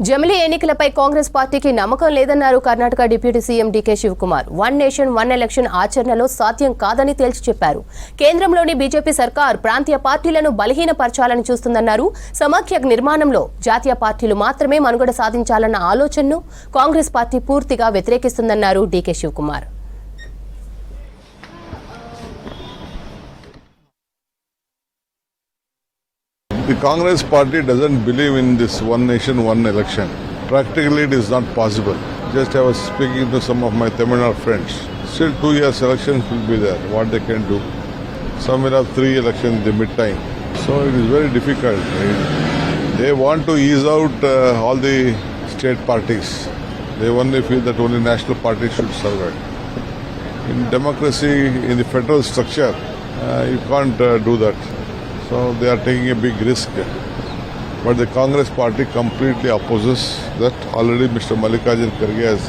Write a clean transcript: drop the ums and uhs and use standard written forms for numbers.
జమిలీ ఎన్నికలపై కాంగ్రెస్ పార్టీకి నమ్మకం లేదన్నారు Karnataka deputy CM DK Shivakumar. One nation one election ఆచరణలో సాధ్యం కాదని తేల్చి చెప్పారు. కేంద్రంలోని బీజేపీ సర్కార్ ప్రాంతీయ పార్టీలను బలహీనపరచాలని చూస్తుందన్నారు. సమాఖ్య నిర్మాణంలో జాతీయ పార్టీలు మాత్రమే మనుగడ సాధించాలన్న ఆలోచనను కాంగ్రెస్ పార్టీ పూర్తిగా వ్యతిరేకిస్తుందన్నారు DK Shivakumar. The Congress party doesn't believe in this one nation, one election. Practically it is not possible. Just I was speaking to some of my Tamil Nadu friends. Still 2 years elections will be there, what they can do. Some will have 3 elections in the mid-time. So it is very difficult. They want to ease out all the state parties. They only feel that only national parties should survive. In democracy, in the federal structure, you can't do that. So they are taking a big risk. But the Congress party completely opposes that. Already Mr. Mallikarjun Kharge has